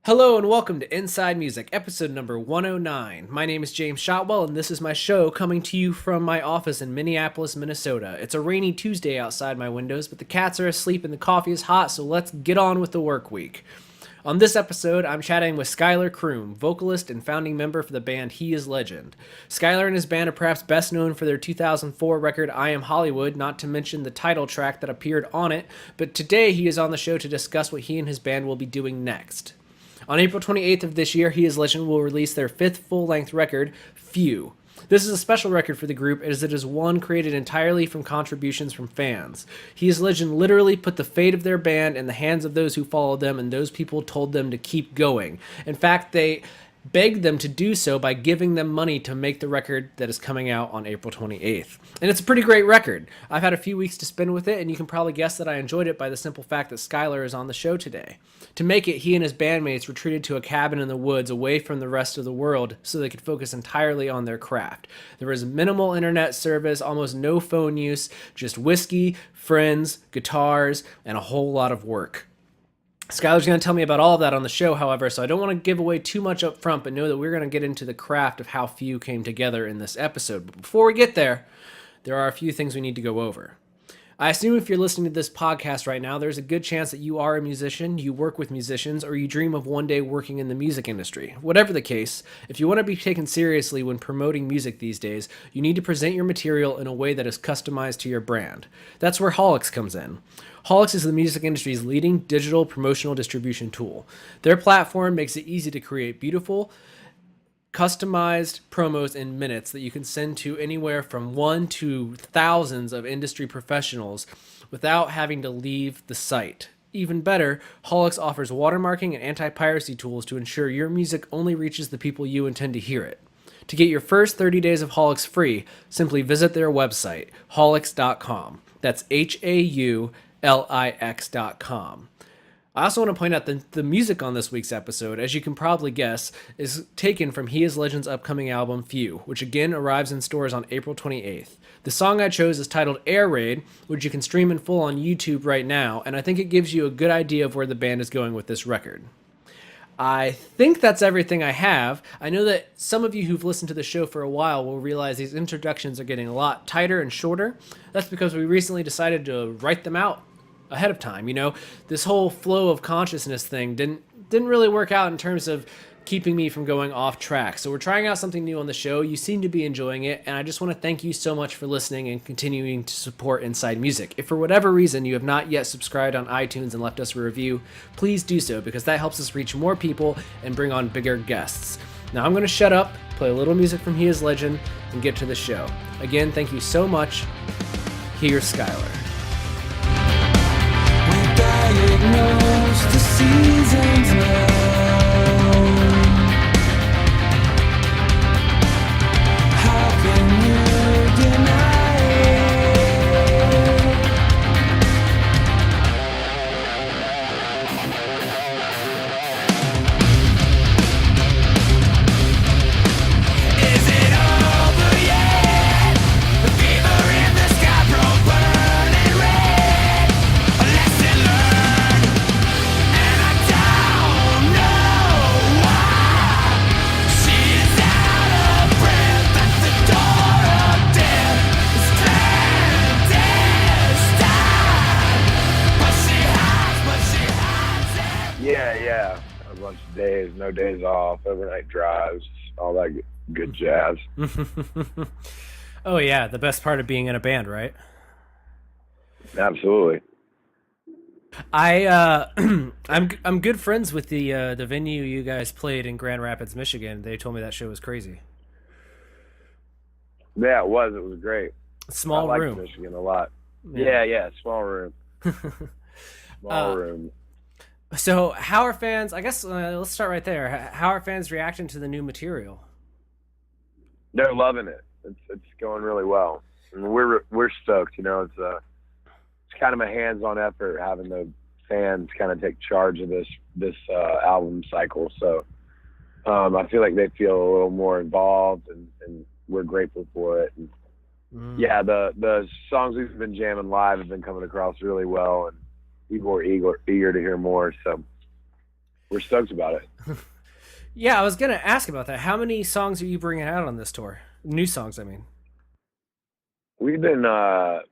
Hello and welcome to Inside Music, episode number 109. My name is James Shotwell and this is my show coming to you from my office in Minneapolis, Minnesota. It's a rainy Tuesday outside my windows, but the cats are asleep and the coffee is hot, so let's get on with the work week. On this episode, I'm chatting with Schuylar Croom, vocalist and founding member for the band He Is Legend. Schuylar and his band are perhaps best known for their 2004 record I Am Hollywood, not to mention the title track that appeared on it, but today he is on the show to discuss what he and his band will be doing next. On April 28th of this year, He Is Legend will release their fifth full-length record, Few. This is a special record for the group as it is one created entirely from contributions from fans. He Is Legend literally put the fate of their band in the hands of those who followed them, and those people told them to keep going. In fact, they begged them to do so by giving them money to make the record that is coming out on April 28th. And it's a pretty great record. I've had a few weeks to spend with it, and you can probably guess that I enjoyed it by the simple fact that Schuylar is on the show today. To make it, he and his bandmates retreated to a cabin in the woods away from the rest of the world so they could focus entirely on their craft. There was minimal internet service, almost no phone use, just whiskey, friends, guitars, and a whole lot of work. Schuylar's going to tell me about all of that on the show, however, so I don't want to give away too much up front, but know that we're going to get into the craft of how Few came together in this episode. But before we get there are a few things we need to go over. I assume if you're listening to this podcast right now, there's a good chance that you are a musician, you work with musicians, or you dream of one day working in the music industry. Whatever the case, if you want to be taken seriously when promoting music these days, you need to present your material in a way that is customized to your brand. That's where Holix comes in. Holix is the music industry's leading digital promotional distribution tool. Their platform makes it easy to create beautiful, customized promos in minutes that you can send to anywhere from 1 to thousands of industry professionals without having to leave the site. Even better, Holix offers watermarking and anti-piracy tools to ensure your music only reaches the people you intend to hear it. To get your first 30 days of Holix free, simply visit their website, holix.com. That's HAULIX.com. I also want to point out that the music on this week's episode, as you can probably guess, is taken from He Is Legend's upcoming album, Few, which again arrives in stores on April 28th. The song I chose is titled Air Raid, which you can stream in full on YouTube right now, and I think it gives you a good idea of where the band is going with this record. I think that's everything I have. I know that some of you who've listened to the show for a while will realize these introductions are getting a lot tighter and shorter. That's because we recently decided to write them out ahead of time. You know, this whole flow of consciousness thing didn't really work out in terms of keeping me from going off track. So we're trying out something new on the show. You seem to be enjoying it, and I just want to thank you so much for listening and continuing to support Inside Music. If for whatever reason you have not yet subscribed on iTunes and left us a review, please do so, because that helps us reach more people and bring on bigger guests. Now I'm going to shut up, play a little music from He Is Legend, and get to the show. Again, thank you so much. Here's Schuylar. Diagnose the seasons now. How can you deny Is it over yet? The fever in the sky broke burning red. A lesson learned, and I don't know why. She is out of breath at the door of death. It's clandestine, but she hides it. Yeah. A bunch of days, no days off, overnight drives, all that good jazz. Oh yeah, the best part of being in a band, right? Absolutely. I'm good friends with the venue you guys played in Grand Rapids, Michigan. They told me that show was crazy. Yeah, it was. It was great. Small I room. liked Michigan a lot. Yeah. Yeah. Small room. Small room. So how are fans, I guess let's start right there. How are fans reacting to the new material? They're loving it. It's going really well. And we're stoked. You know, it's kind of a hands-on effort having the fans kind of take charge of this album cycle. So I feel like they feel a little more involved, and we're grateful for it. And yeah, the songs we've been jamming live have been coming across really well, and people are eager to hear more. So we're stoked about it. Yeah, I was gonna ask about that. How many songs are you bringing out on this tour? New songs, I mean. We've been this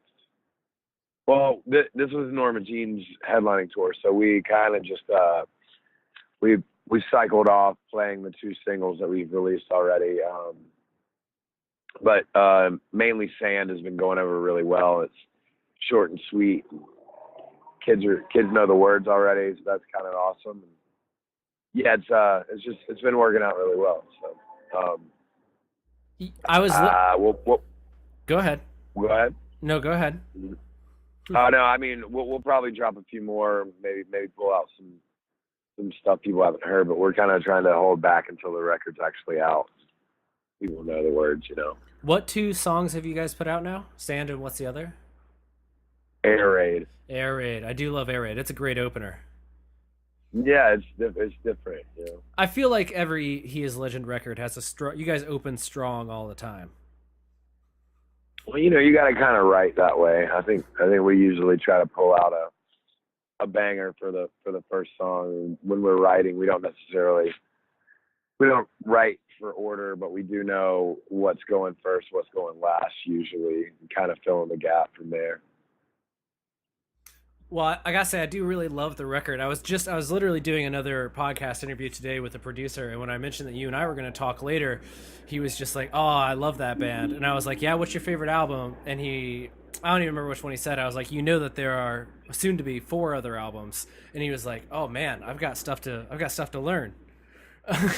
was Norma Jean's headlining tour, so we kind of just we cycled off playing the 2 singles that we've released already. But mainly Sand has been going over really well. It's short and sweet. Kids know the words already, so that's kind of awesome. Yeah, it's been working out really well. So I was. Go ahead. Go ahead. No, go ahead. No, I mean we'll probably drop a few more, maybe pull out some stuff people haven't heard, but we're kind of trying to hold back until the record's actually out. People know the words, you know. What 2 songs have you guys put out now? Sand and what's the other? Air Raid. Air Raid. I do love Air Raid. It's a great opener. Yeah, it's different, you know. I feel like every He Is Legend record has a strong. You guys open strong all the time. Well, you know, you got to kind of write that way. I think we usually try to pull out a banger for the first song. When we're writing, we don't write for order, but we do know what's going first, what's going last usually, and kind of fill in the gap from there. Well, I gotta say, I do really love the record. I was literally doing another podcast interview today with a producer, and when I mentioned that you and I were going to talk later, he was just like, "Oh, I love that band," and I was like, "Yeah, what's your favorite album?" And I don't even remember which one he said. I was like, "You know that there are soon to be 4 other albums," and he was like, "Oh man, I've got stuff to learn."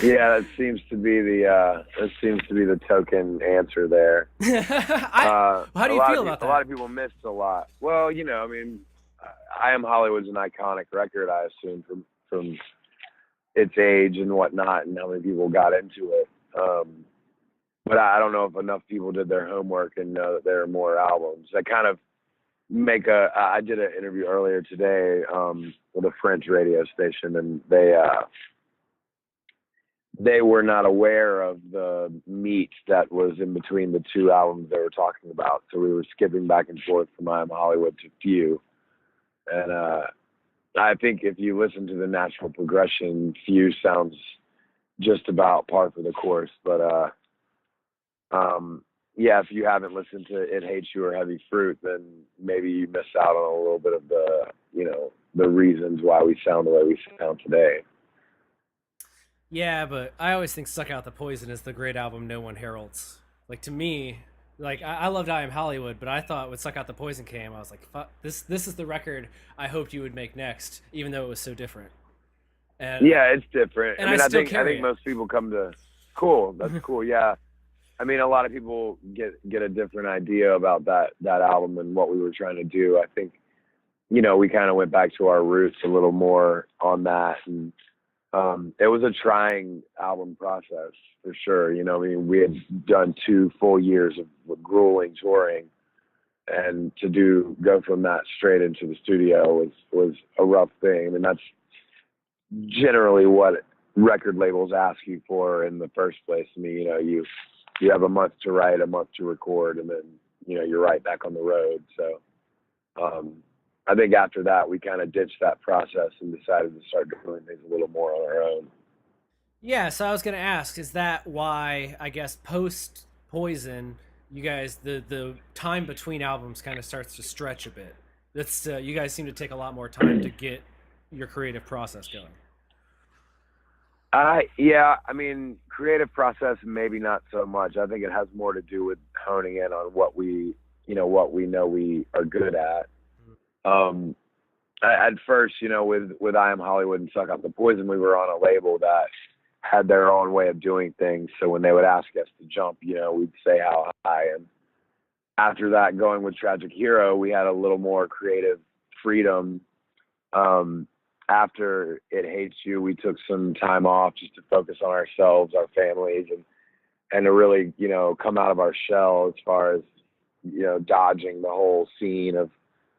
Yeah, that seems to be the token answer there. How do you feel about that? A lot of people missed a lot. Well, you know, I mean, I Am Hollywood's an iconic record, I assume, from its age and whatnot, and how many people got into it. But I don't know if enough people did their homework and know that there are more albums. I kind of I did an interview earlier today with a French radio station, and they were not aware of the meat that was in between the 2 albums they were talking about. So we were skipping back and forth from I Am Hollywood to Few. And I think if you listen to the natural progression, Few sounds just about par for the course. But yeah, if you haven't listened to It Hates You or Heavy Fruit, then maybe you miss out on a little bit of the reasons why we sound the way we sound today. Yeah, but I always think Suck Out the Poison is the great album no one heralds. Like, to me, like, I loved I Am Hollywood, but I thought when Suck Out the Poison came, I was like, fuck, this is the record I hoped you would make next, even though it was so different. And yeah, it's different. And I think most people come to cool. That's cool. Yeah. I mean, a lot of people get a different idea about that album and what we were trying to do. I think, you know, we kind of went back to our roots a little more on that, and it was a trying album process for sure. You know, I mean, we had done 2 full years of grueling touring, and to go from that straight into the studio was a rough thing. I mean, that's generally what record labels ask you for in the first place. I mean, you know, you have a month to write, a month to record, and then, you know, you're right back on the road. So I think after that, we kind of ditched that process and decided to start doing things a little more on our own. Yeah, so I was going to ask, is that why, I guess, post Poison, you guys, the time between albums kind of starts to stretch a bit? That's you guys seem to take a lot more time to get your creative process going. Yeah, I mean, creative process, maybe not so much. I think it has more to do with honing in on what we know we are good at. At first, you know, with I Am Hollywood and Suck Out the Poison, we were on a label that had their own way of doing things. So when they would ask us to jump, you know, we'd say how high. And after that, going with Tragic Hero, we had a little more creative freedom. After It Hates You, we took some time off just to focus on ourselves, our families, and to really, you know, come out of our shell as far as, you know, dodging the whole scene of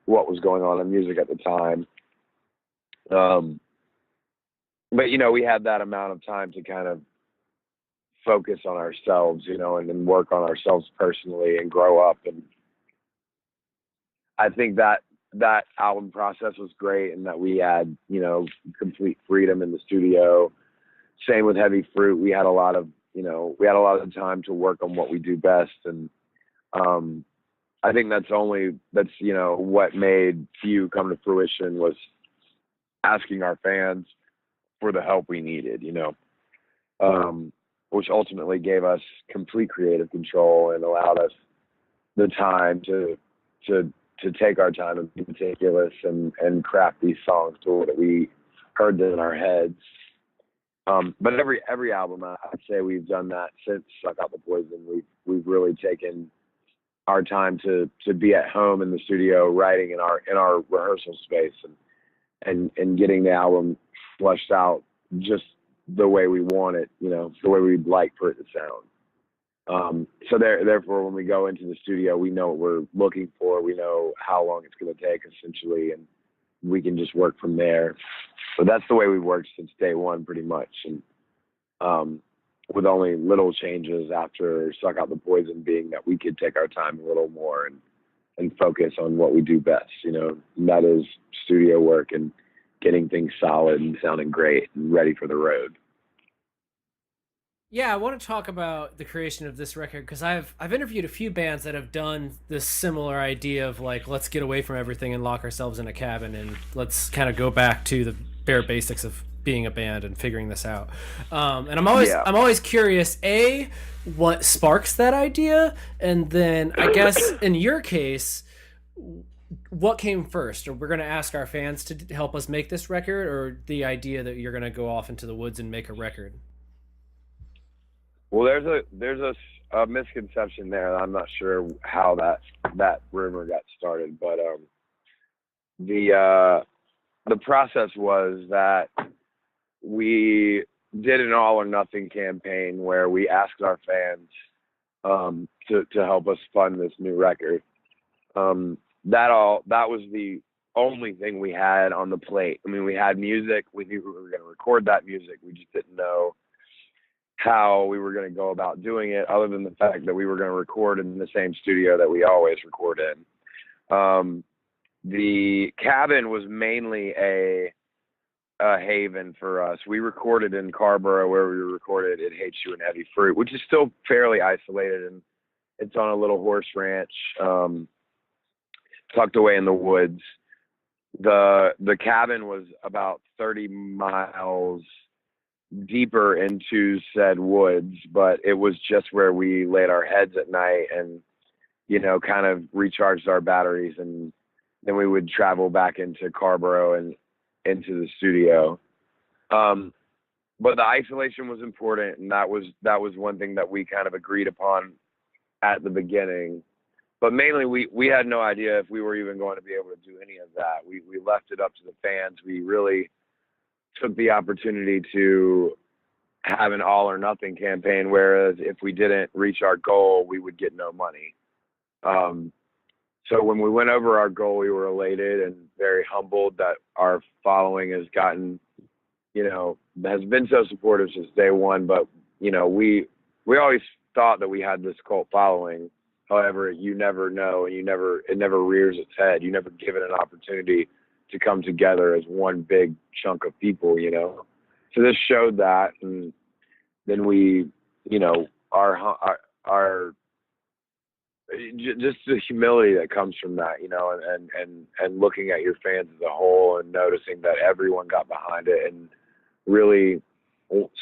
what was going on in music at the time. But, you know, we had that amount of time to kind of focus on ourselves, you know, and then work on ourselves personally and grow up. And I think that that album process was great, and that we had, you know, complete freedom in the studio. Same with Heavy Fruit. We had a lot of, you know, time to work on what we do best. And I think that's, you know, what made Few come to fruition, was asking our fans for the help we needed, you know, which ultimately gave us complete creative control and allowed us the time to take our time and be meticulous and craft these songs to that we heard them in our heads. But every album, I'd say we've done that since Suck Out the Poison. We've really taken our time to be at home in the studio, writing in our rehearsal space, and getting the album fleshed out just the way we want it, you know, the way we'd like for it to sound. So therefore, when we go into the studio, we know what we're looking for. We know how long it's going to take, essentially, and we can just work from there. So that's the way we've worked since day one, pretty much. And with only little changes after Suck Out the Poison, being that we could take our time a little more and focus on what we do best, you know, and that is studio work and getting things solid and sounding great and ready for the road. Yeah, I want to talk about the creation of this record, because I've interviewed a few bands that have done this similar idea of, like, let's get away from everything and lock ourselves in a cabin and let's kind of go back to the bare basics of being a band and figuring this out. And I'm always curious, A, what sparks that idea, and then I guess in your case, what came first? Or we're going to ask our fans to help us make this record, or the idea that you're going to go off into the woods and make a record? Well, there's a misconception there. I'm not sure how that rumor got started, but the process was that we did an all or nothing campaign where we asked our fans to help us fund this new record. That was the only thing we had on the plate. I mean, we had music. We knew we were going to record that music. We just didn't know how we were going to go about doing it, other than the fact that we were going to record in the same studio that we always record in. The cabin was mainly a haven for us. We recorded in Carborough, where we recorded It Hates You and Heavy Fruit, which is still fairly isolated, and it's on a little horse ranch tucked away in the woods. The cabin was about 30 miles deeper into said woods, but it was just where we laid our heads at night and, you know, kind of recharged our batteries, and then we would travel back into Carborough and into the studio. But the isolation was important, and that was one thing that we kind of agreed upon at the beginning. But mainly we had no idea if we were even going to be able to do any of that. We left it up to the fans. We really took the opportunity to have an all or nothing campaign, whereas if we didn't reach our goal, we would get no money. So when we went over our goal, we were elated and very humbled that our following has gotten, you know, has been so supportive since day one. But, you know, we always thought that we had this cult following. However, you never know, and it never rears its head. You never give it an opportunity to come together as one big chunk of people, you know. So this showed that, and then we, you know, our just the humility that comes from that, you know, and looking at your fans as a whole and noticing that everyone got behind it and really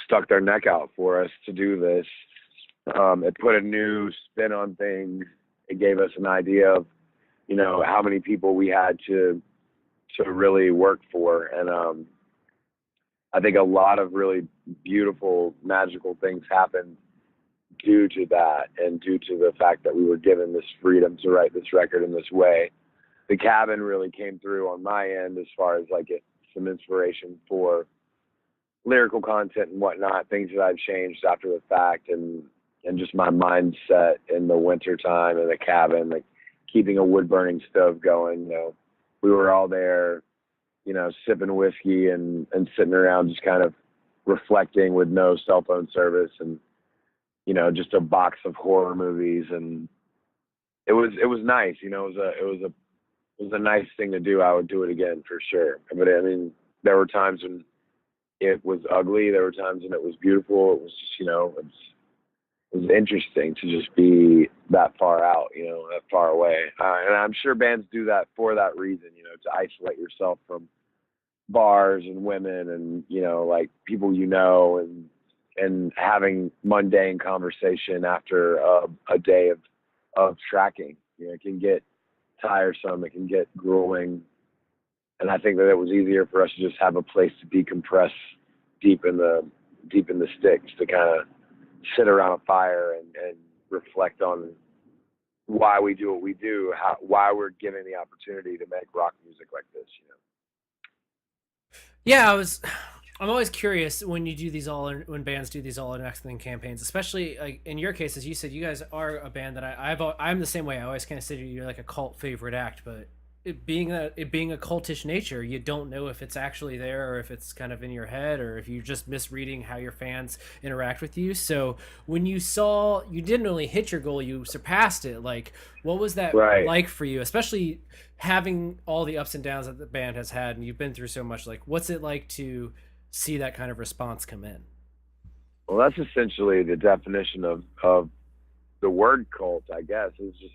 stuck their neck out for us to do this. It put a new spin on things. It gave us an idea of, you know, how many people we had to really work for. And I think a lot of really beautiful, magical things happened due to that, and due to the fact that we were given this freedom to write this record in this way. The cabin really came through on my end as far as like some inspiration for lyrical content and whatnot, things that I've changed after the fact, and just my mindset in the winter time in the cabin, like keeping a wood burning stove going. You know, we were all there, you know, sipping whiskey and sitting around just kind of reflecting with no cell phone service, and, you know, just a box of horror movies. And it was nice, you know, it was was a nice thing to do, I would do it again for sure. But I mean, there were times when it was ugly. There were times when it was beautiful. It was just, it was interesting to just be that far out, that far away. And I'm sure bands do that for that reason, to isolate yourself from bars and women and, like people, and having mundane conversation after a day of tracking. It can get tiresome. It can get grueling. And I think that it was easier for us to just have a place to decompress deep in the sticks, to kind of sit around a fire and reflect on why we do what we do, why we're given the opportunity to make rock music like this. Yeah, I'm always curious when you do these when bands do these all or nothing campaigns, especially like in your case, as you said, you guys are a band that I'm the same way. I always kind of consider you're like a cult favorite act, but it being a cultish nature, you don't know if it's actually there or if it's kind of in your head or if you're just misreading how your fans interact with you. So when you saw you didn't only hit your goal, you surpassed it. Like, what was that like for you, especially having all the ups and downs that the band has had and you've been through so much? Like, what's it like to see that kind of response come in? Well, that's essentially the definition of the word cult, I guess. It's just,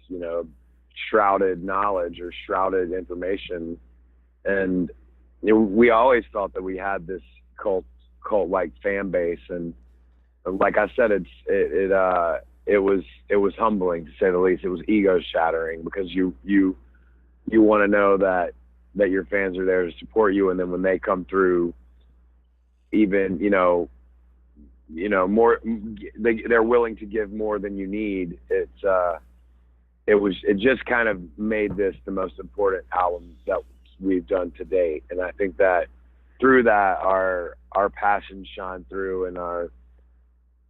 shrouded knowledge or shrouded information. And we always thought that we had this cult like fan base, and like I said, it was humbling, to say the least. It was ego shattering, because you want to know that your fans are there to support you, and then when they come through, even more, they're willing to give more than you need. It just kind of made this the most important album that we've done to date. And I think that through that, our passion shone through, and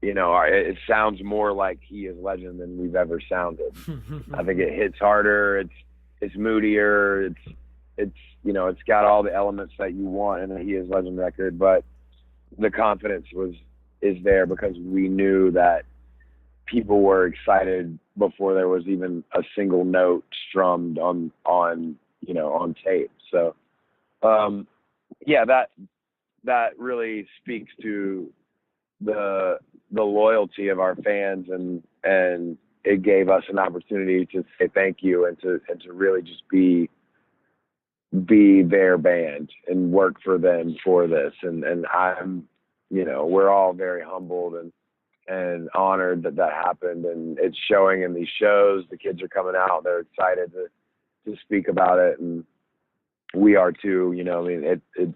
it sounds more like He Is Legend than we've ever sounded. I think it hits harder. It's moodier. It's got all the elements that you want in a He Is Legend record, but the confidence is there because we knew that people were excited before there was even a single note strummed on tape. So, that really speaks to the loyalty of our fans, and it gave us an opportunity to say thank you and to really just be their band and work for them for this. And I'm, we're all very humbled and honored that happened, and it's showing in these shows. The kids are coming out, they're excited to speak about it, and we are too. It's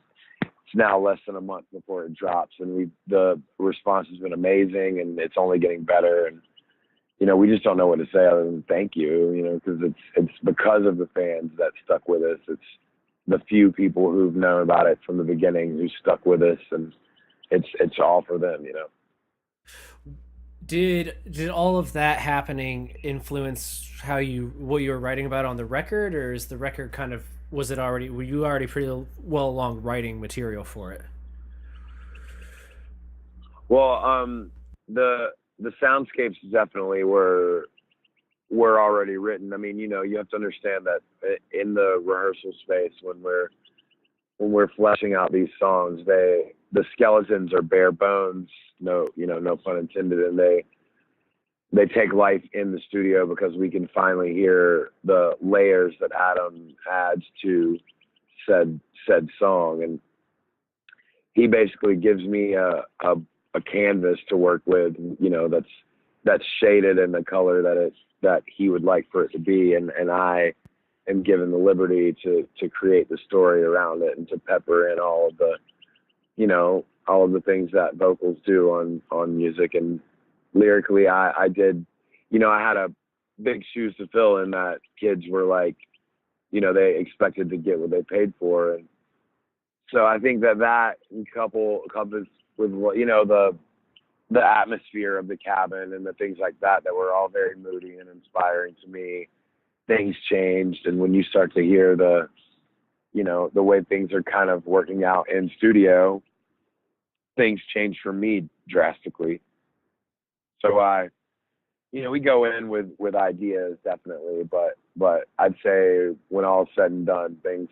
now less than a month before it drops, and the response has been amazing, and it's only getting better. And we just don't know what to say other than thank you, because it's because of the fans that stuck with us. It's the few people who've known about it from the beginning who stuck with us, and it's all for them. Did all of that happening influence what you were writing about on the record, or is the record were you already pretty well along writing material for it? Well, the soundscapes definitely were already written. I mean, you have to understand that in the rehearsal space, when we're fleshing out these songs, the skeletons are bare bones, no pun intended, and they take life in the studio because we can finally hear the layers that Adam adds to said song. And he basically gives me a canvas to work with, that's shaded in the color that he would like for it to be, and I am given the liberty to create the story around it and to pepper in all of the things that vocals do on music. And lyrically, I did, I had a big shoes to fill in that kids were like, they expected to get what they paid for. And so I think that coupled with, the atmosphere of the cabin and the things like that were all very moody and inspiring to me. Things changed. And when you start to hear the way things are kind of working out in studio, things change for me drastically. So we go in with ideas, definitely, but But I'd say when all is said and done, things,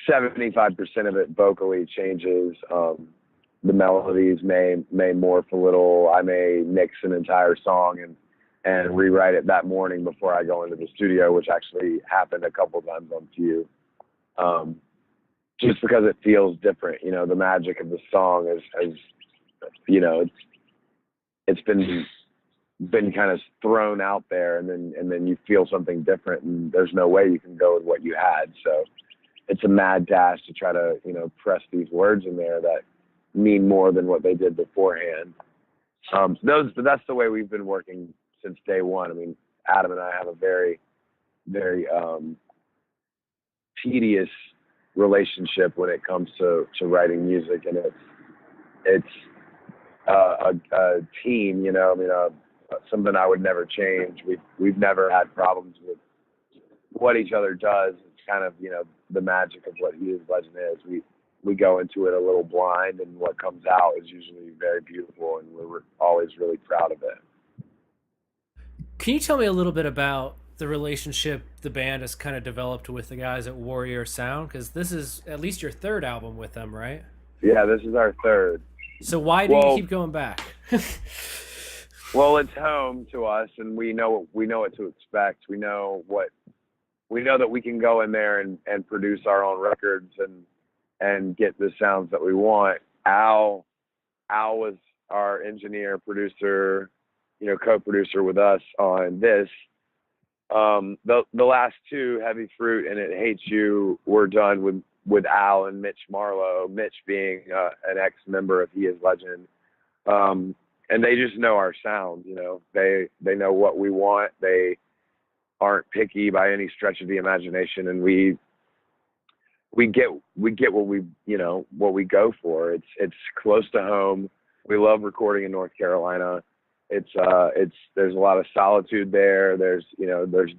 75% of it vocally changes. The melodies may morph a little. I may mix an entire song and rewrite it that morning before I go into the studio, which actually happened a couple times on Few. Just because it feels different, the magic of the song is it's been kind of thrown out there, and then you feel something different, and there's no way you can go with what you had. So it's a mad dash to try to, press these words in there that mean more than what they did beforehand. But that's the way we've been working since day one. I mean, Adam and I have a very, very tedious relationship when it comes to writing music, and it's a team, something I would never change. We've never had problems with what each other does. It's kind of, the magic of what He Is Legend is. We go into it a little blind, and what comes out is usually very beautiful, and we're always really proud of it. Can you tell me a little bit about the relationship the band has kind of developed with the guys at Warrior Sound? Because this is at least your third album with them, right? Yeah, this is our third. So why do you keep going back? Well, it's home to us, and we know what to expect. We know that we can go in there and produce our own records and get the sounds that we want. Al was our engineer, producer, co-producer with us on this. The last two, Heavy Fruit and It Hates You, were done with Al and Mitch Marlowe, Mitch being an ex-member of He Is Legend. And they just know our sound, they know what we want. They aren't picky by any stretch of the imagination, and we get what we go for. It's close to home. We love recording in North Carolina. There's a lot of solitude there. There's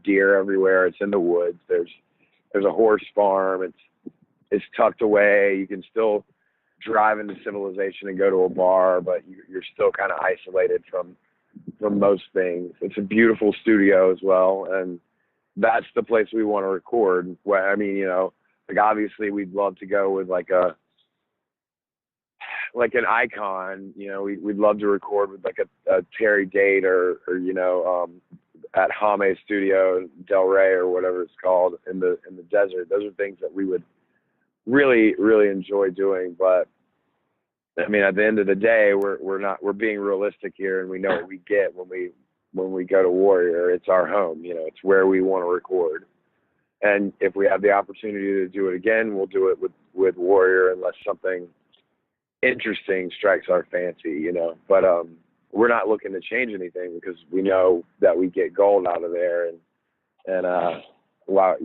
deer everywhere. It's in the woods. There's a horse farm. It's tucked away. You can still drive into civilization and go to a bar, but you're still kind of isolated from most things. It's a beautiful studio as well, and that's the place we want to record. I mean, obviously we'd love to go with like an icon. We'd love to record with like a Terry Date or at Hame Studio, Del Rey or whatever it's called in the desert. Those are things that we would really, really enjoy doing. But I mean, at the end of the day, we're being realistic here, and we know what we get when we go to Warrior. It's our home, it's where we want to record. And if we have the opportunity to do it again, we'll do it with Warrior, unless something interesting strikes our fancy, But we're not looking to change anything, because we know that we get gold out of there, and why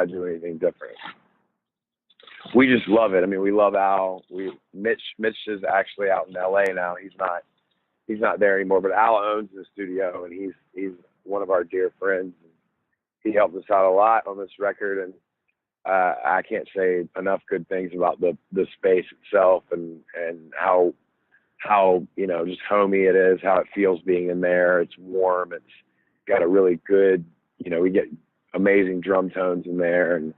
do anything different? We just love it. I mean, we love Al. Mitch is actually out in LA now. He's not there anymore, but Al owns the studio, and he's one of our dear friends. He helped us out a lot on this record, and I can't say enough good things about the space itself and how just homey it is, how it feels being in there. It's warm. It's got a really good, we get amazing drum tones in there, and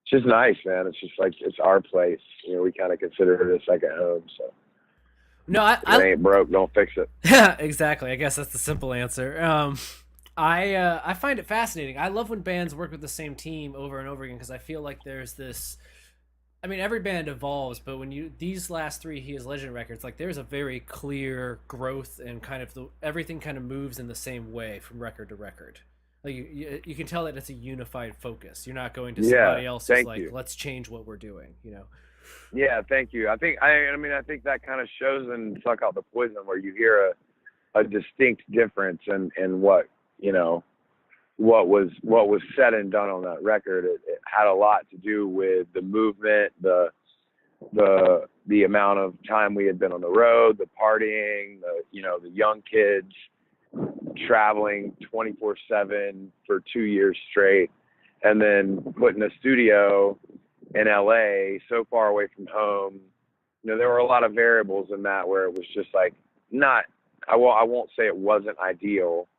it's just nice, man. It's just like, it's our place. We kind of consider it a second home. So no, if it ain't broke, don't fix it. Yeah, exactly. I guess that's the simple answer. I find it fascinating. I love when bands work with the same team over and over again, because I feel like there's this. I mean, every band evolves, but when these last three He Is Legend records, like, there's a very clear growth, and kind of everything kind of moves in the same way from record to record. Like you can tell that it's a unified focus. You're not going to somebody else who's like, let's change what we're doing, Yeah, thank you. I think that kind of shows in Suck Out the Poison, where you hear a distinct difference in what was said and done on that record. It had a lot to do with the movement, the amount of time we had been on the road, the partying, the young kids traveling 24/7 for 2 years straight, and then putting a studio in LA so far away from home. There were a lot of variables in that, where it was just like I won't say it wasn't ideal.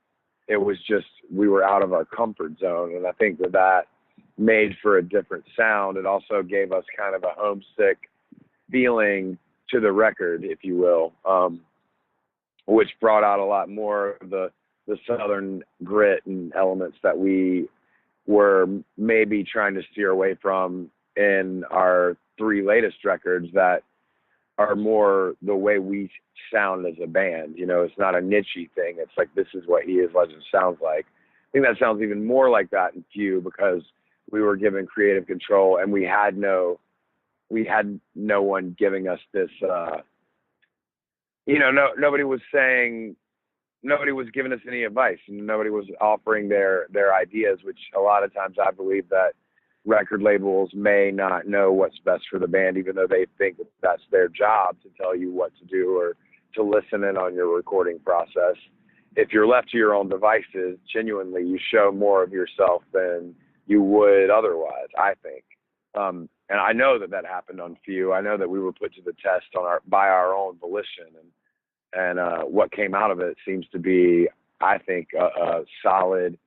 it was just, we were out of our comfort zone. And I think that made for a different sound. It also gave us kind of a homesick feeling to the record, if you will, which brought out a lot more of the Southern grit and elements that we were maybe trying to steer away from in our 3 latest records that are more the way we sound as a band. You know, it's not a niche-y thing. It's like, this is what He Is Legend sounds like. I think that sounds even more like that in Few, because we were given creative control and we had no one giving us this, nobody was giving us any advice, and nobody was offering their ideas, which a lot of times I believe that record labels may not know what's best for the band, even though they think that that's their job to tell you what to do or to listen in on your recording process. If you're left to your own devices, genuinely, you show more of yourself than you would otherwise, I think. And I know that happened on Few. I know that we were put to the test by our own volition, and what came out of it seems to be, I think, a solid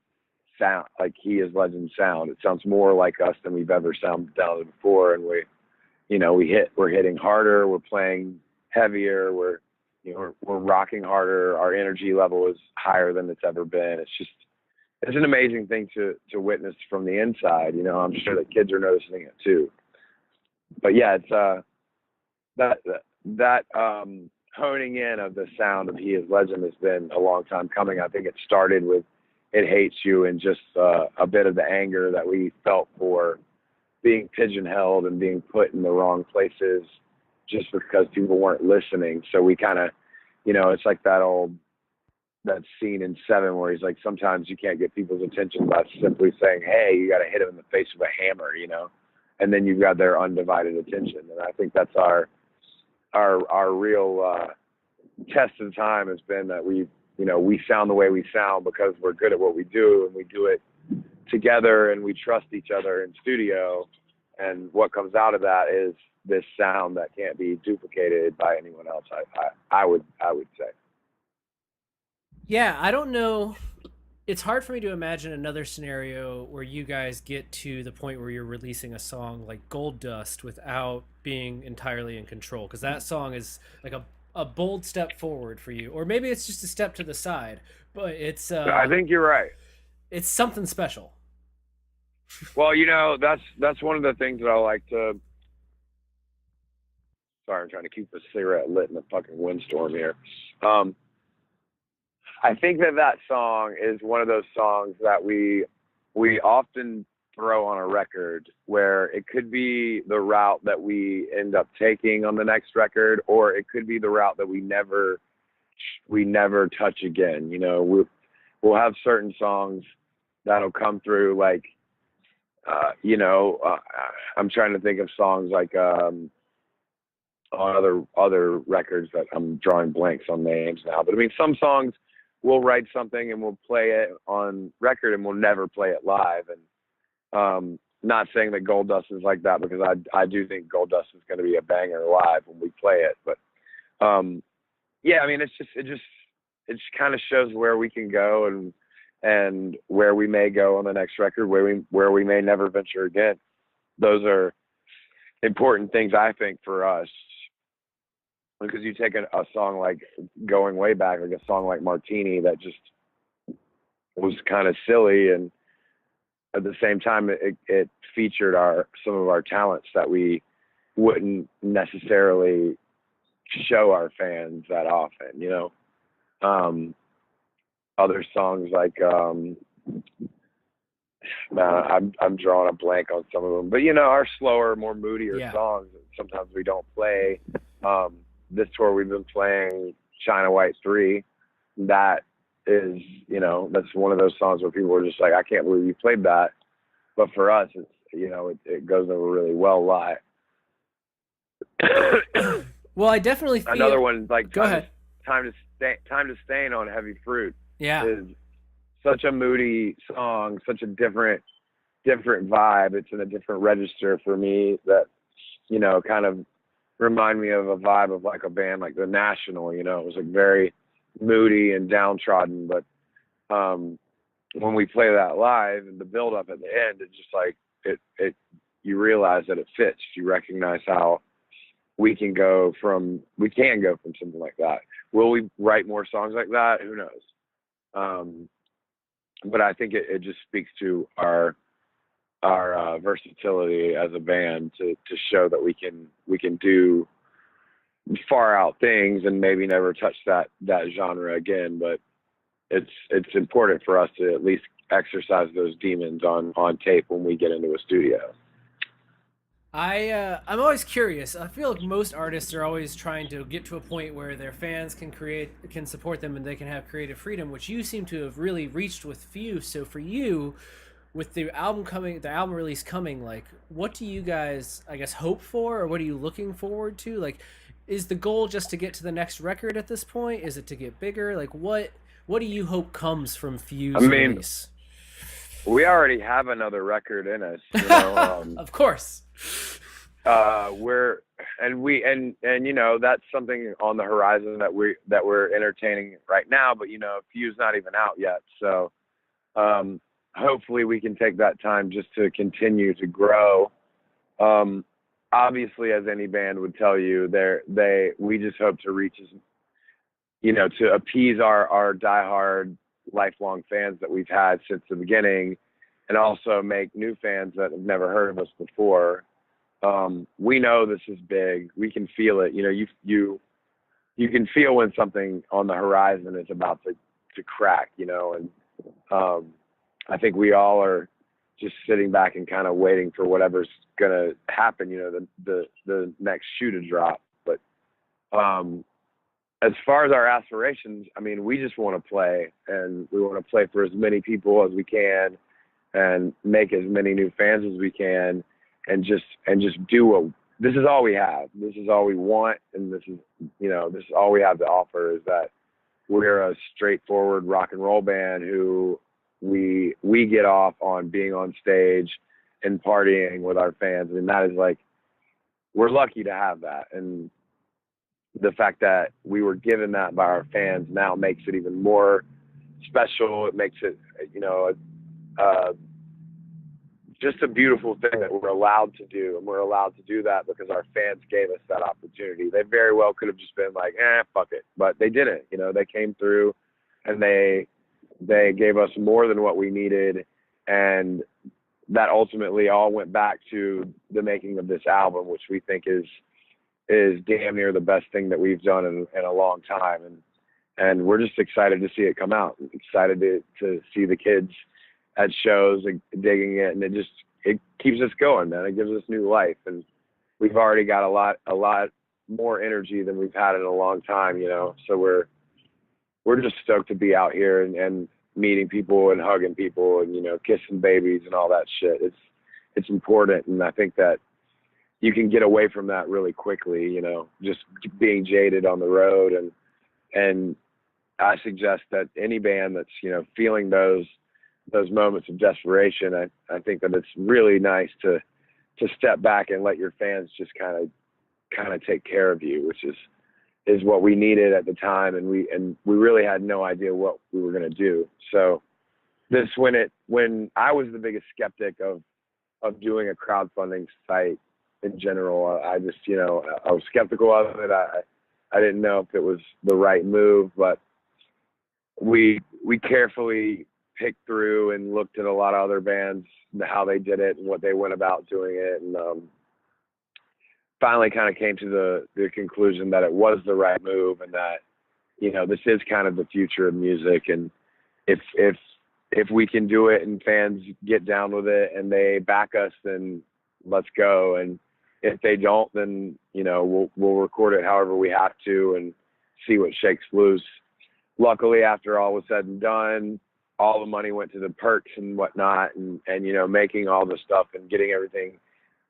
sound, like He Is Legend sound. It sounds more like us than we've ever sounded before, and we're hitting harder, we're playing heavier, we're rocking harder, our energy level is higher than it's ever been. It's an amazing thing to witness from the inside. I'm sure that kids are noticing it too. But yeah, it's that honing in of the sound of He Is Legend has been a long time coming. I think it started with It Hates You, and just a bit of the anger that we felt for being pigeonholed and being put in the wrong places just because people weren't listening. So we kind of, it's like that scene in Seven where he's like, sometimes you can't get people's attention by simply saying, hey, you got to hit them in the face with a hammer, and then you've got their undivided attention. And I think that's our real test of time has been that we sound the way we sound because we're good at what we do, and we do it together, and we trust each other in studio. And what comes out of that is this sound that can't be duplicated by anyone else. I would say. Yeah, I don't know. It's hard for me to imagine another scenario where you guys get to the point where you're releasing a song like Gold Dust without being entirely in control, because that song is like a bold step forward for you, or maybe it's just a step to the side, but it's I think you're right. It's something special. Well, that's one of the things that I like to. Sorry, I'm trying to keep the cigarette lit in the fucking windstorm here. I think that song is one of those songs that we often throw on a record, where it could be the route that we end up taking on the next record, or it could be the route that we never touch again. We'll have certain songs that'll come through, like, I'm trying to think of songs like on other records that I'm drawing blanks on names now. But I mean, some songs we'll write something and we'll play it on record and we'll never play it live. And not saying that Gold Dust is like that, because I do think Gold Dust is going to be a banger live when we play it. But yeah, I mean, it just kind of shows where we can go and where we may go on the next record, where we may never venture again. Those are important things, I think, for us. Because you take a song like, going way back, like a song like Martini that just was kind of silly, and at the same time it featured some of our talents that we wouldn't necessarily show our fans that often, Other songs like I'm drawing a blank on some of them, but our slower, more moodier songs sometimes we don't play. This tour we've been playing China White 3. That is, that's one of those songs where people are just like, I can't believe you played that. But for us, it's, it goes over really well live. Well, I definitely feel... Another one, like, Go ahead. Time to Stain on Heavy Fruit. Yeah. Is such a moody song, such a different vibe. It's in a different register for me that, kind of remind me of a vibe of like a band like The National. It was like very moody and downtrodden, but when we play that live and the build up at the end, it's just like you realize that it fits. You recognize how we can go from something like that. Will we write more songs like that? Who knows? But I think it just speaks to our versatility as a band to show that we can do far out things and maybe never touch that genre again. But it's important for us to at least exercise those demons on tape when we get into a studio. I'm always curious. I feel like most artists are always trying to get to a point where their fans can support them and they can have creative freedom, which you seem to have really reached with Fuse. So for you, with the album release coming, like, what do you guys, I guess, hope for, or what are you looking forward to? Like, is the goal just to get to the next record at this point? Is it to get bigger? Like, what do you hope comes from Fuse release? We already have another record in us, you know. Of course. We're you know, that's something on the horizon that we're entertaining right now, but you know, Fuse not even out yet. So hopefully we can take that time just to continue to grow. Obviously, as any band would tell you, we just hope to reach, as you know, to appease our diehard lifelong fans that we've had since the beginning, and also make new fans that have never heard of us before. We know this is big. We can feel it. You know, you can feel when something on the horizon is about to crack, you know, and I think we all are just sitting back and kind of waiting for whatever's going to happen, you know, the next shoe to drop. But as far as our aspirations, I mean, we just want to play, and we want to play for as many people as we can and make as many new fans as we can, and just do this is all we have. This is all we want. And this is all we have to offer, is that we're a straightforward rock and roll band who we get off on being on stage and partying with our fans. And that is, like, we're lucky to have that. And the fact that we were given that by our fans now makes it even more special. It makes it, you know, just a beautiful thing that we're allowed to do. And we're allowed to do that because our fans gave us that opportunity. They very well could have just been like, fuck it. But they didn't. You know, they came through and they gave us more than what we needed. And that ultimately all went back to the making of this album, which we think is damn near the best thing that we've done in a long time. And we're just excited to see it come out. Excited to see the kids at shows and digging it. And it keeps us going, man. It gives us new life. And we've already got a lot more energy than we've had in a long time, you know? So we're just stoked to be out here and meeting people and hugging people and, you know, kissing babies and all that shit. It's important. And I think that you can get away from that really quickly, you know, just being jaded on the road. And I suggest that any band that's, you know, feeling those moments of desperation, I think that it's really nice to step back and let your fans just kind of take care of you, which is what we needed at the time. And we really had no idea what we were going to do. So when I was the biggest skeptic of doing a crowdfunding site in general, I just, you know, I was skeptical of it. I didn't know if it was the right move, but we carefully picked through and looked at a lot of other bands, how they did it and what they went about doing it. And finally kind of came to the conclusion that it was the right move, and that, you know, this is kind of the future of music. And if we can do it and fans get down with it and they back us, then let's go. And if they don't, then, you know, we'll record it however we have to and see what shakes loose. Luckily, after all was said and done, all the money went to the perks and whatnot, and you know, making all the stuff and getting everything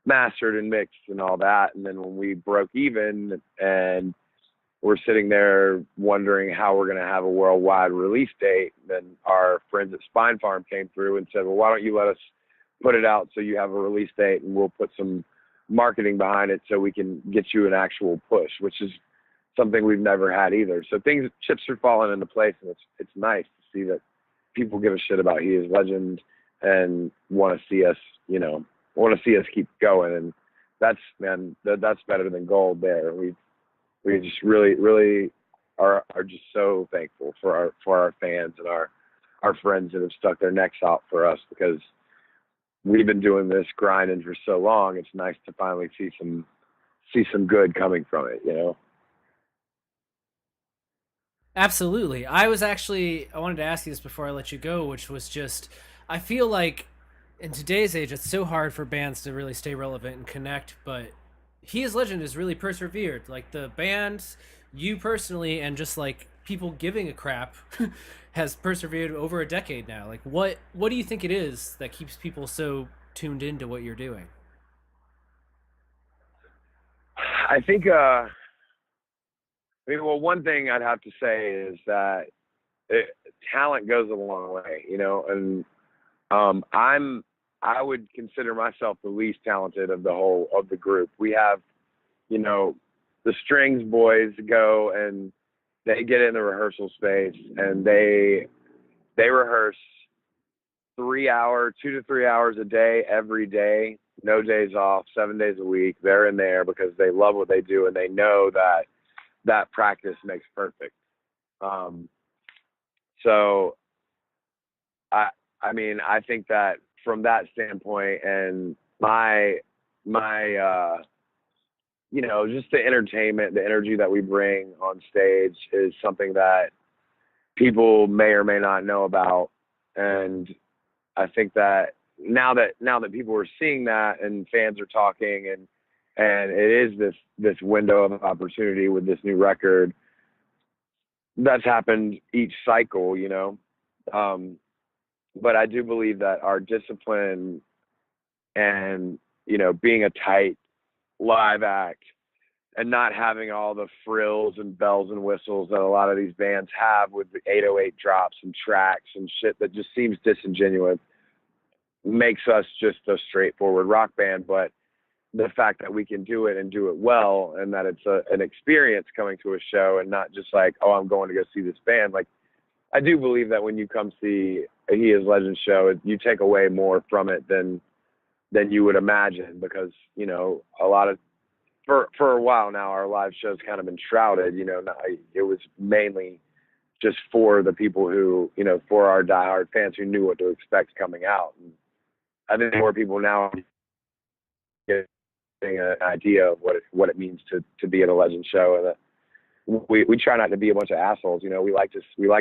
mastered and mixed and all that. And then when we broke even and we're sitting there wondering how we're going to have a worldwide release date, then our friends at Spine Farm came through and said, well, why don't you let us put it out so you have a release date, and we'll put some marketing behind it so we can get you an actual push, which is something we've never had either. So chips are falling into place, and it's nice to see that people give a shit about He Is Legend and want to see us, keep going. And that's better than gold there. We just really are just so thankful for our fans and our friends that have stuck their necks out for us, because we've been doing this grinding for so long. It's nice to finally see some good coming from it, Absolutely. I wanted to ask you this before I let you go, which was just, I feel like in today's age, it's so hard for bands to really stay relevant and connect, but He Is Legend has really persevered. Like the band, you personally, and just like people giving a crap has persevered over a decade now. Like what do you think it is that keeps people so tuned into what you're doing? I think, well, one thing I'd have to say is that talent goes a long way, and I would consider myself the least talented of the group. We have, the strings boys go and they get in the rehearsal space and they rehearse 2 to 3 hours a day, every day, no days off, 7 days a week. They're in there because they love what they do and they know that practice makes perfect. So I think that from that standpoint, and my just the entertainment, the energy that we bring on stage is something that people may or may not know about. And I think that now that people are seeing that and fans are talking, and it is this window of opportunity with this new record that's happened each cycle, but I do believe that our discipline and, being a tight live act and not having all the frills and bells and whistles that a lot of these bands have with the 808 drops and tracks and shit that just seems disingenuous makes us just a straightforward rock band. But the fact that we can do it and do it well, and that it's an experience coming to a show and not just like, oh, I'm going to go see this band. Like, I do believe that when you come see a He Is Legend show, you take away more from it than you would imagine, because, a lot of, for a while now, our live shows kind of been shrouded, it was mainly just for the people who, for our diehard fans who knew what to expect coming out. And I think more people now get an idea of what it means to be at a Legend show. And we try not to be a bunch of assholes. We like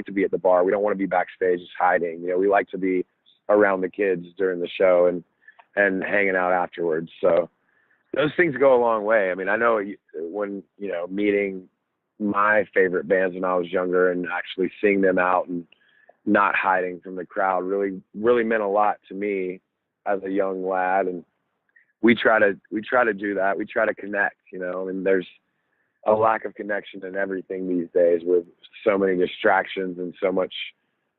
to be at the bar. We don't want to be backstage just hiding. We like to be around the kids during the show and hanging out afterwards. So those things go a long way. I mean, I know when, meeting my favorite bands when I was younger and actually seeing them out and not hiding from the crowd really, really meant a lot to me as a young lad. And we try to do that. We try to connect, and there's a lack of connection in everything these days with so many distractions and so much,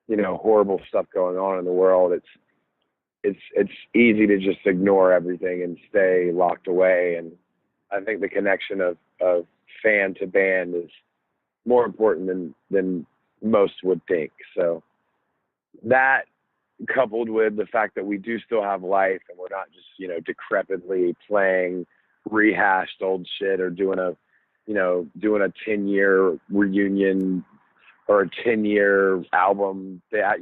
horrible stuff going on in the world. It's easy to just ignore everything and stay locked away. And I think the connection of fan to band is more important than most would think. So that, coupled with the fact that we do still have life and we're not just, decrepitly playing rehashed old shit or doing a 10-year reunion or a 10-year album, that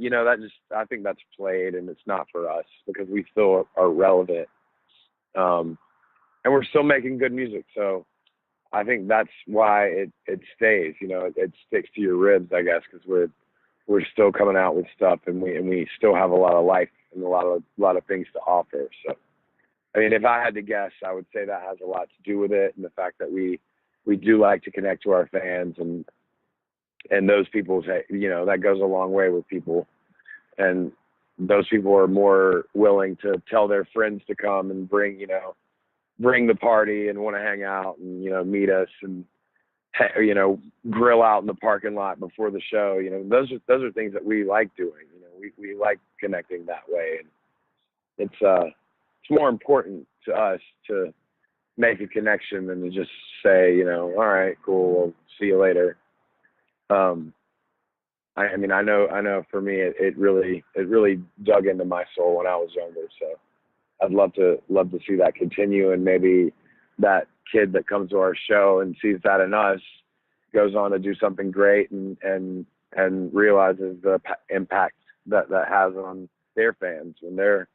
I think that's played, and it's not for us, because we still are relevant. And we're still making good music. So I think that's why it stays, it sticks to your ribs, I guess, because we're still coming out with stuff, and we still have a lot of life and a lot of things to offer. So, I mean, if I had to guess, I would say that has a lot to do with it, and the fact that we do like to connect to our fans, and those people, that goes a long way with people, and those people are more willing to tell their friends to come and bring the party and want to hang out and, meet us and, grill out in the parking lot before the show. Those are things that we like doing. We like connecting that way, and it's more important to us to make a connection than to just say, all right, cool, we'll see you later. I mean, I know for me, it really dug into my soul when I was younger. So I'd love to see that continue, and maybe that kid that comes to our show and sees that in us goes on to do something great and realizes the impact that has on their fans when they're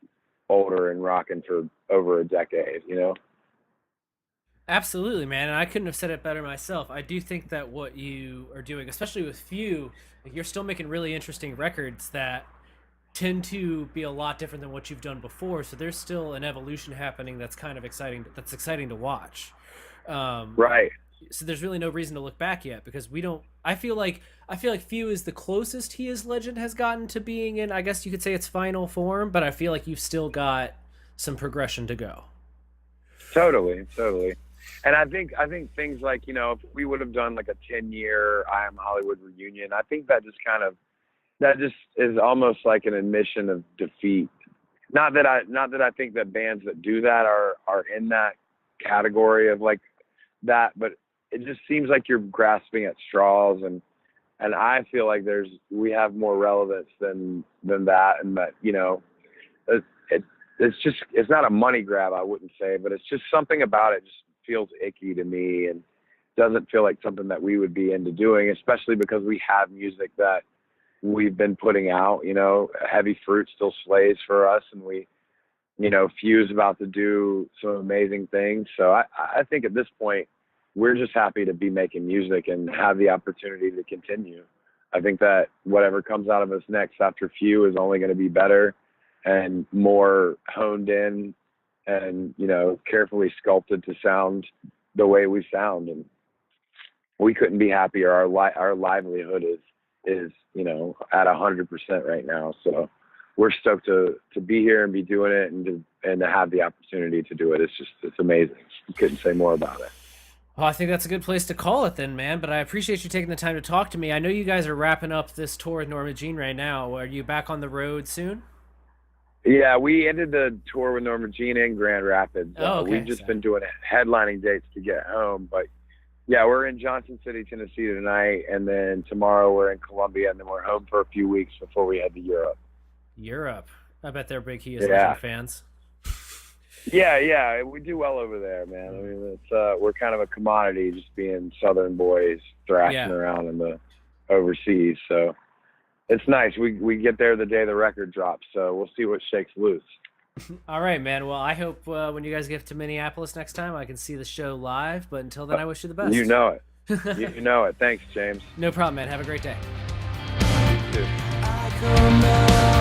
older and rocking for over a decade, you know? Absolutely, man. And I couldn't have said it better myself. I do think that what you are doing, especially with Few, like, you're still making really interesting records that tend to be a lot different than what you've done before. So there's still an evolution happening that's kind of exciting. That's exciting to watch. Right. So there's really no reason to look back yet, because we don't. I feel like Few is the closest he as Legend has gotten to being in, I guess you could say, its final form. But I feel like you've still got some progression to go. Totally. And I think things like, you know, if we would have done like a 10-year I Am Hollywood reunion, I think that just is almost like an admission of defeat. Not that I think that bands that do that are in that category of like that, but it just seems like you're grasping at straws, and I feel like we have more relevance than that, and that, you know, it's not a money grab, I wouldn't say, but it's just something about it just feels icky to me and doesn't feel like something that we would be into doing, especially because we have music that we've been putting out. You know, Heavy Fruit still slays for us, and we, you know, Few's about to do some amazing things. So I think at this point, we're just happy to be making music and have the opportunity to continue. I think that whatever comes out of us next after Few is only going to be better and more honed in and, you know, carefully sculpted to sound the way we sound. And we couldn't be happier. Our livelihood is, you know, at 100% right now. So we're stoked to be here and be doing it, and to have the opportunity to do it. It's amazing. You couldn't say more about it. Well, I think that's a good place to call it then, man. But I appreciate you taking the time to talk to me. I know you guys are wrapping up this tour with Norma Jean right now. Are you back on the road soon? Yeah, we ended the tour with Norma Jean in Grand Rapids. Oh, okay. We've just been doing headlining dates to get home. But yeah, we're in Johnson City, Tennessee tonight, and then tomorrow we're in Columbia, and then we're home for a few weeks before we head to Europe. Europe. I bet they're big Legend fans. Yeah, we do well over there, man. I mean, it's we're kind of a commodity, just being Southern boys thrashing around in the overseas. So it's nice. We get there the day the record drops, so we'll see what shakes loose. All right, man. Well, I hope when you guys get to Minneapolis next time, I can see the show live. But until then, I wish you the best. You know it. You know it. Thanks, James. No problem, man. Have a great day. You too. I come down.